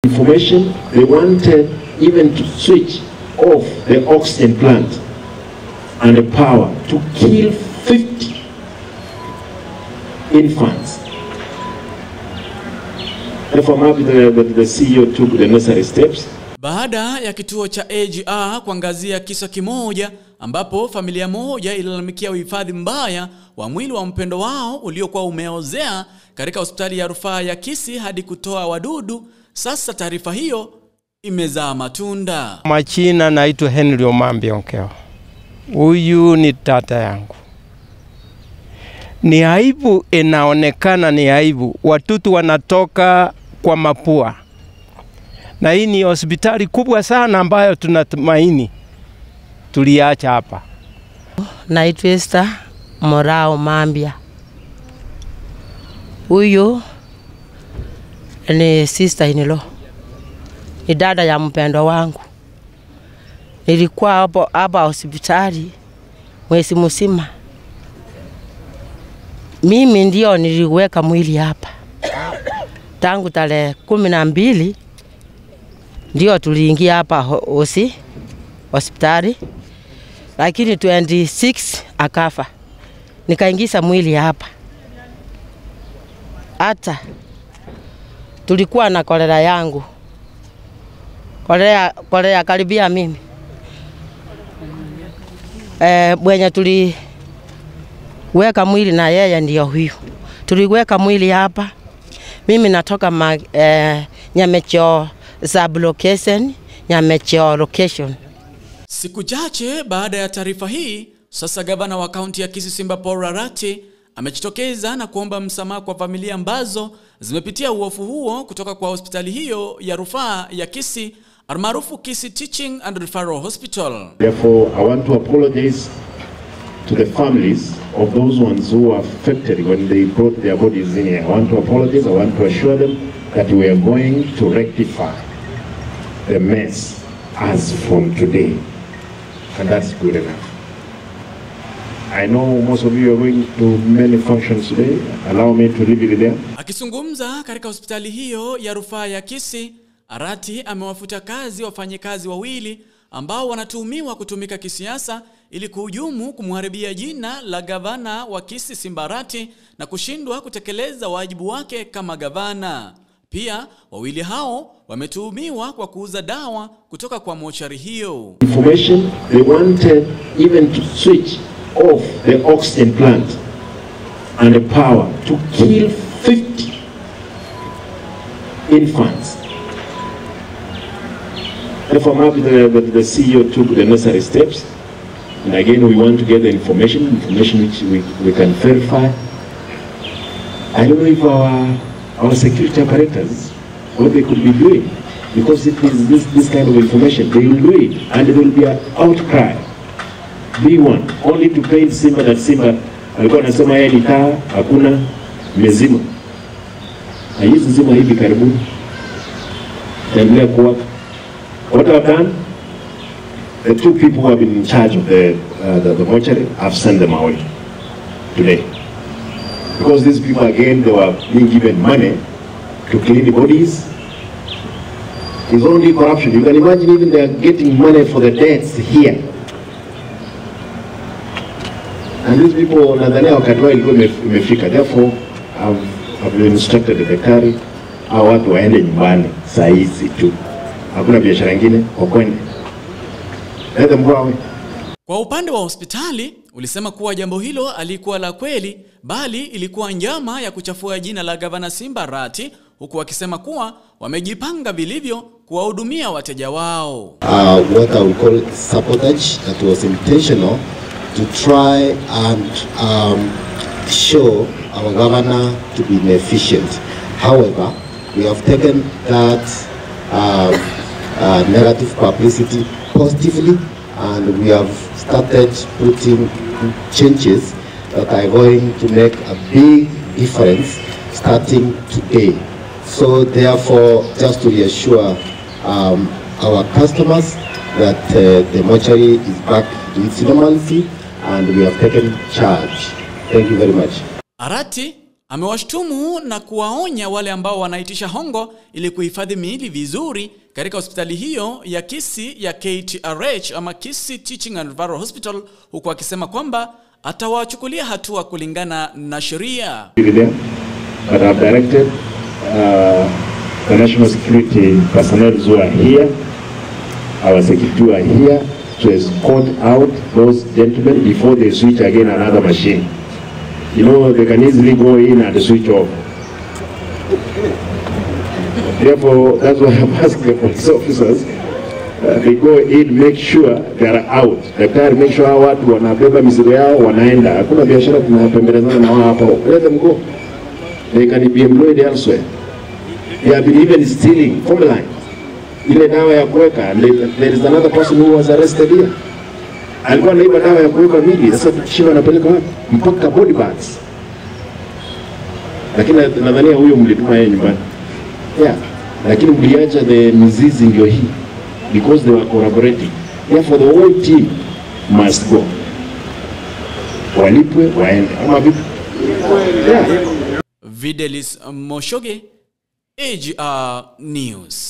Information, they wanted even to switch off the oxygen plant and the power to kill 50 infants. Therefore, I'm happy that the CEO took the necessary steps. Baada ya kituo cha Agr kuangazia kisa kimoja ambapo familia moja ililalamikia uhifadhi mbaya wa mwili wa mpendo wao uliokuwa umeozea katika hospitali ya rufaa ya Kisii hadi kutoa wadudu, sasa taarifa hiyo imezaa matunda. Majina naitwa Henry Omambi Onkeo. Huyu ni tata yangu. Ni aibu, inaonekana ni aibu. Watoto wanatoka kwa mapua. Na hii ni hospitali kubwa sana ambayo tunatumaini tuliacha hapa. Naitwa Esther Morao Mambia. Huyu ni sister in-law. Ni dada ya mpendo wangu. Nilikuwa hapa hospitali mwezi mzima. Mimi ndio niliweka mwili hapa. Tangu tarehe 12 ndio tuliingia hapa hospitali. Lakini 26 akafa. Nikaingiza mwili hapa. Hata tulikuwa na kolera yangu. Kolera karibia mimi. Mwenye tuliweka mwili na yeye ndio huyu. Tuliweka mwili hapa. Mimi natoka Nyamechoo sub-location, Nyamechoo location. Siku chache baada ya taarifa hii, sasa gavana wa kaunti ya Kisii Simba Arati amejitokeza na kuomba msamaha kwa familia ambazo zimepitia uofu huo kutoka kwa hospitali hiyo ya rufaa ya Kisii almaarufu Kisii Teaching and Referral Hospital. Therefore, I want to apologize to the families of those ones who were affected when they brought their bodies in here. I want to apologize. I want to assure them that we are going to rectify the mess as from today. And that's good enough. I know most of you are going to many functions today. Allow me to leave it there. Akizungumza katika hospitali hiyo ya rufaa ya Kisii, Arati amewafuta kazi wafanyikazi wawili ambao wanatuhumiwa kutumika kisiasa ili kuhujumu kumharibia jina la gavana wa Kisii Simba Arati na kushindwa kutekeleza wajibu wake kama gavana. Pia wawili hao wametuhumiwa kwa kuuza dawa kutoka kwa mochari hiyo. Information, they wanted even to switch off the oxygen plant and the power to kill 50 infants. Therefore, I'm happy that the CEO took the necessary steps. And again, we want to get the information which we can verify. I don't know if our security apparatus, what they could be doing. Because it is this kind of information, they will do it. And there will be an outcry. B1, only to paint Simba that Simba alikuwa anasema yeye ni taa, hakuna mezima. Na hizi zima hivi karibuni taendelea kuwaka. What I've done, the two people who have been in charge of the mortuary, I've sent them away today. Because these people, again, they were being given money to clean the bodies. It's only corruption. You can imagine even they are getting money for the deaths here. And these people, nadhania wakati wao ilikuwa imefika. Therefore, I've instructed the daktari, hao watu waende nyumbani saa hizi tu. Hakuna biashara nyingine, wakwende. Let them go away. Kwa upande wa hospitali, ulisema kuwa jambo hilo alikuwa la kweli, bali ilikuwa njama ya kuchafua jina la gavana Simba Arati, huku wakisema kuwa wamejipanga vilivyo kuwahudumia wateja wao. What I would call sabotage that was intentional to try and show our governor to be inefficient. However, we have taken that negative publicity positively, and we have started putting changes that are going to make a big difference starting today. So therefore, just to reassure our customers that the mortuary is back to its normalcy and we have taken charge. Thank you very much. Arati Amewashtumu na kuwaonya wale ambao wanaitisha hongo ili kuhifadhi miili vizuri katika hospitali hiyo ya Kisii ya KTRH ama Kisii Teaching and Referral Hospital, huku akisema kwamba atawachukulia hatua kulingana na sheria. But I've directed the national security personnel who are here, our security who are here, to escort out those gentlemen before they switch again another machine. You know, they can easily go in and switch off. Therefore, that's why I'm asking the police officers, they go in, make sure they are out. Daktari, make sure watu wanabeba mizigo yao wanaenda. Hakuna biashara tunapembelezana na wao hapo. Let them go. They can be employed elsewhere. They have been even stealing formalin. Ile dawa ya kuweka, there is another person who was arrested here. Alikuwa anaiba dawa ya kuweka mili, sasa tukishiba anapeleka wapi? Mpaka body bags. Lakini nadhania huyo mlituma yeye nyumbani. Yeah. Lakini mliacha the mizizi ndio hii because they were collaborating. Therefore the whole team must go. Walipwe waende. Ama vipi? Yeah. Videlis Moshoge, Agr News.